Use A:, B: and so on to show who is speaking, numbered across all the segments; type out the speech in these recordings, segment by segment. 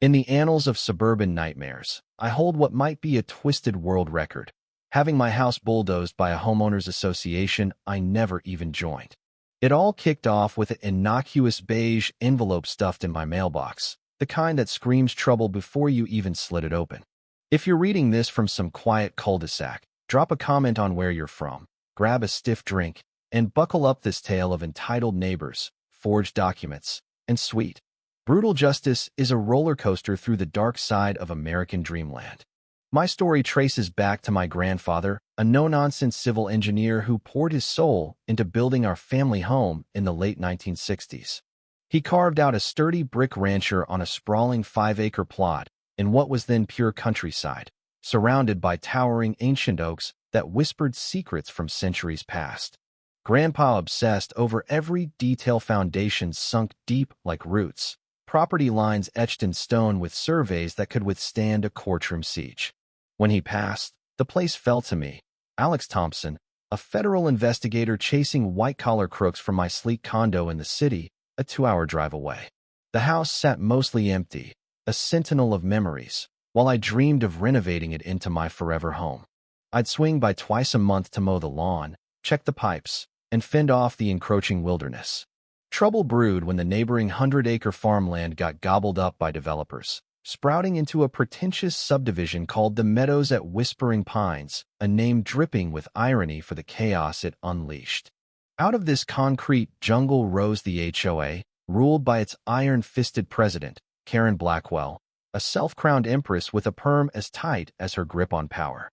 A: In the annals of suburban nightmares, I hold what might be a twisted world record, having my house bulldozed by a homeowners association I never even joined. It all kicked off with an innocuous beige envelope stuffed in my mailbox, the kind that screams trouble before you even slit it open. If you're reading this from some quiet cul-de-sac, drop a comment on where you're from, grab a stiff drink, and buckle up this tale of entitled neighbors, forged documents, and sweet, brutal justice is a roller coaster through the dark side of American dreamland. My story traces back to my grandfather, a no-nonsense civil engineer who poured his soul into building our family home in the late 1960s. He carved out a sturdy brick rancher on a sprawling 5-acre plot in what was then pure countryside, surrounded by towering ancient oaks that whispered secrets from centuries past. Grandpa obsessed over every detail, foundations sunk deep like roots, property lines etched in stone with surveys that could withstand a courtroom siege. When he passed, the place fell to me, Alex Thompson, a federal investigator chasing white-collar crooks from my sleek condo in the city, a 2-hour drive away. The house sat mostly empty, a sentinel of memories, while I dreamed of renovating it into my forever home. I'd swing by twice a month to mow the lawn, check the pipes, and fend off the encroaching wilderness. Trouble brewed when the neighboring 100-acre farmland got gobbled up by developers, sprouting into a pretentious subdivision called the Meadows at Whispering Pines, a name dripping with irony for the chaos it unleashed. Out of this concrete jungle rose the HOA, ruled by its iron-fisted president, Karen Blackwell, a self-crowned empress with a perm as tight as her grip on power.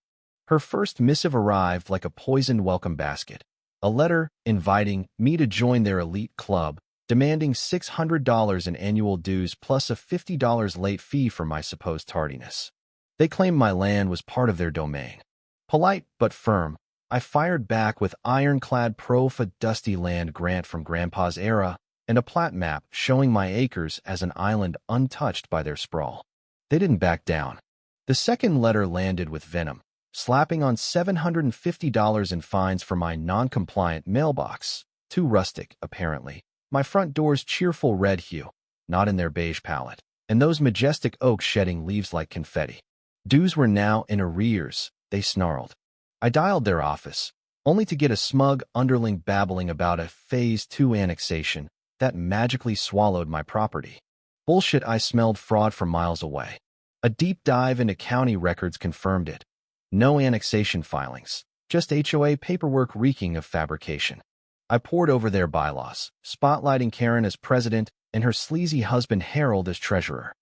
A: Her first missive arrived like a poisoned welcome basket, a letter inviting me to join their elite club, demanding $600 in annual dues plus a $50 late fee for my supposed tardiness. They claimed my land was part of their domain. Polite but firm, I fired back with ironclad proof a dusty land grant from Grandpa's era and a plat map showing my acres as an island untouched by their sprawl. They didn't back down. The second letter landed with venom, slapping on $750 in fines for my non-compliant mailbox, too rustic, apparently. My front door's cheerful red hue, not in their beige palette, and those majestic oaks shedding leaves like confetti. Dues were now in arrears, they snarled. I dialed their office, only to get a smug underling babbling about a Phase 2 annexation that magically swallowed my property. Bullshit, I smelled fraud from miles away. A deep dive into county records confirmed it. No annexation filings, just HOA paperwork reeking of fabrication. I pored over their bylaws, spotlighting Karen as president and her sleazy husband Harold as treasurer.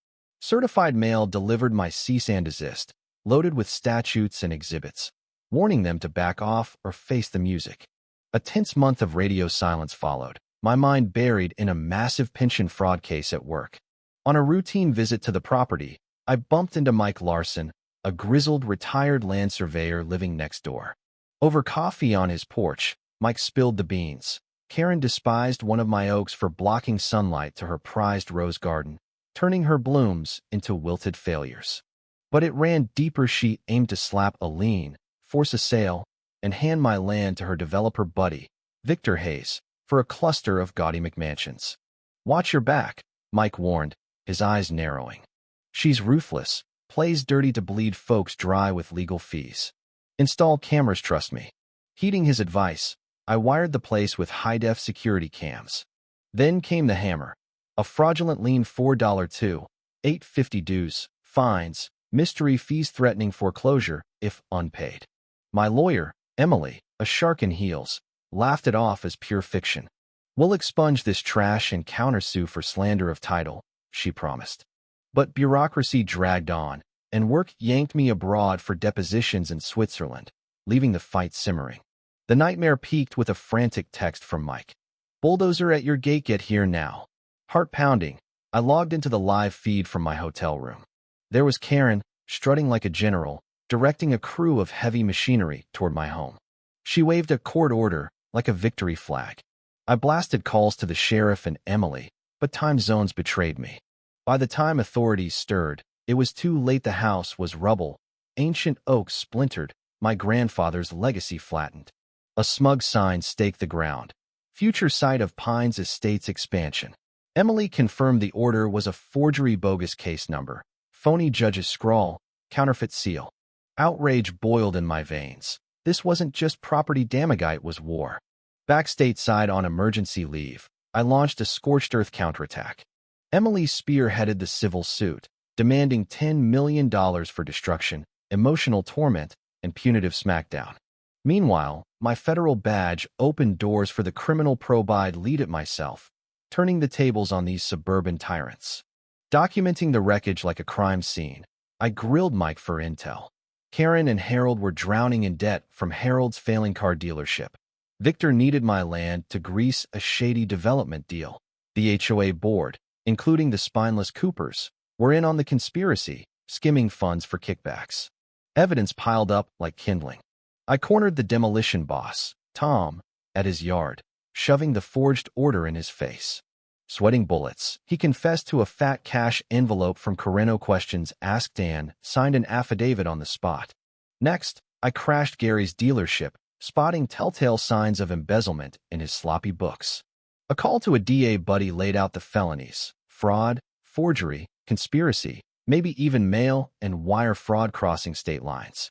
A: Certified mail delivered my cease and desist, loaded with statutes and exhibits, warning them to back off or face the music. A tense month of radio silence followed, my mind buried in a massive pension fraud case at work. On a routine visit to the property, I bumped into Mike Larson, a grizzled retired land surveyor living next door. Over coffee on his porch, Mike spilled the beans. Karen despised one of my oaks for blocking sunlight to her prized rose garden, turning her blooms into wilted failures. But it ran deeper. She aimed to slap a lien, force a sale, and hand my land to her developer buddy, Victor Hayes, for a cluster of gaudy McMansions. Watch your back, Mike warned, his eyes narrowing. She's ruthless, plays dirty to bleed folks dry with legal fees. Install cameras, trust me. Heeding his advice, I wired the place with high-def security cams. Then came the hammer. A fraudulent lien, $4 too, $8.50 dues, fines, mystery fees threatening foreclosure if unpaid. My lawyer, Emily, a shark in heels, laughed it off as pure fiction. We'll expunge this trash and countersue for slander of title, she promised. But bureaucracy dragged on, and work yanked me abroad for depositions in Switzerland, leaving the fight simmering. The nightmare peaked with a frantic text from Mike. Bulldozer at your gate, get here now. Heart pounding, I logged into the live feed from my hotel room. There was Karen, strutting like a general, directing a crew of heavy machinery toward my home. She waved a court order like a victory flag. I blasted calls to the sheriff and Emily, but time zones betrayed me. By the time authorities stirred, it was too late. The house was rubble, ancient oaks splintered, my grandfather's legacy flattened. A smug sign staked the ground. Future site of Pines Estates expansion. Emily confirmed the order was a forgery, bogus case number, phony judge's scrawl, counterfeit seal. Outrage boiled in my veins. This wasn't just property damage, it was war. Back stateside on emergency leave, I launched a scorched earth counterattack. Emily spearheaded the civil suit, demanding $10 million for destruction, emotional torment, and punitive smackdown. Meanwhile, my federal badge opened doors for the criminal probe-I'd lead it myself, turning the tables on these suburban tyrants. Documenting the wreckage like a crime scene, I grilled Mike for intel. Karen and Harold were drowning in debt from Harold's failing car dealership. Victor needed my land to grease a shady development deal. The HOA board, including the spineless Coopers, were in on the conspiracy, skimming funds for kickbacks. Evidence piled up like kindling. I cornered the demolition boss, Tom, at his yard, shoving the forged order in his face. Sweating bullets, he confessed to a fat cash envelope from Carreno Questions Ask Dan, signed an affidavit on the spot. Next, I crashed Gary's dealership, spotting telltale signs of embezzlement in his sloppy books. A call to a DA buddy laid out the felonies: fraud, forgery, conspiracy, maybe even mail and wire fraud crossing state lines.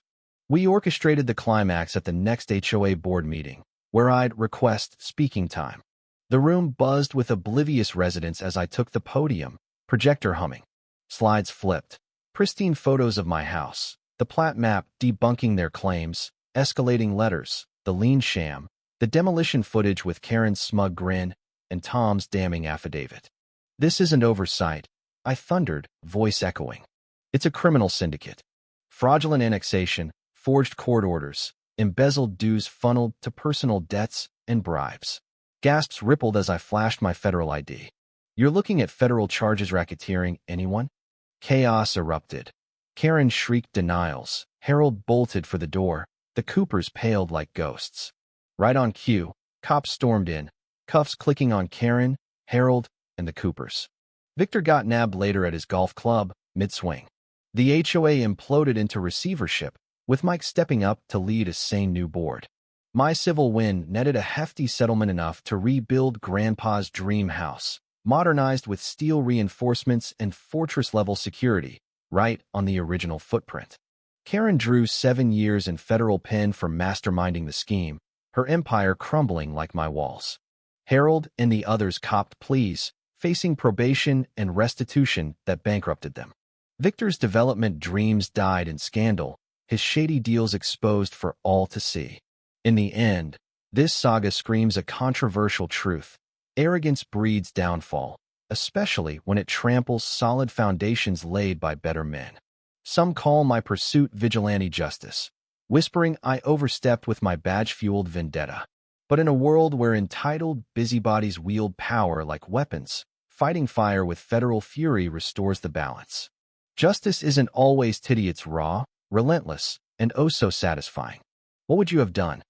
A: We orchestrated the climax at the next HOA board meeting, where I'd request speaking time. The room buzzed with oblivious residents as I took the podium, projector humming. Slides flipped. Pristine photos of my house, the plat map debunking their claims, escalating letters, the lien sham, the demolition footage with Karen's smug grin, and Tom's damning affidavit. This isn't oversight, I thundered, voice echoing. It's a criminal syndicate. Fraudulent annexation, forged court orders, embezzled dues funneled to personal debts and bribes. Gasps rippled as I flashed my federal ID. You're looking at federal charges, racketeering, anyone? Chaos erupted. Karen shrieked denials. Harold bolted for the door. The Coopers paled like ghosts. Right on cue, cops stormed in, cuffs clicking on Karen, Harold, and the Coopers. Victor got nabbed later at his golf club, mid-swing. The HOA imploded into receivership, with Mike stepping up to lead a sane new board. My civil win netted a hefty settlement enough to rebuild Grandpa's dream house, modernized with steel reinforcements and fortress-level security, right on the original footprint. Karen drew 7 years in federal pen for masterminding the scheme, her empire crumbling like my walls. Harold and the others copped pleas, facing probation and restitution that bankrupted them. Victor's development dreams died in scandal, his shady deals exposed for all to see. In the end, this saga screams a controversial truth. Arrogance breeds downfall, especially when it tramples solid foundations laid by better men. Some call my pursuit vigilante justice, whispering I overstepped with my badge-fueled vendetta. But in a world where entitled busybodies wield power like weapons, fighting fire with federal fury restores the balance. Justice isn't always titty, it's raw, relentless, and oh so satisfying. What would you have done?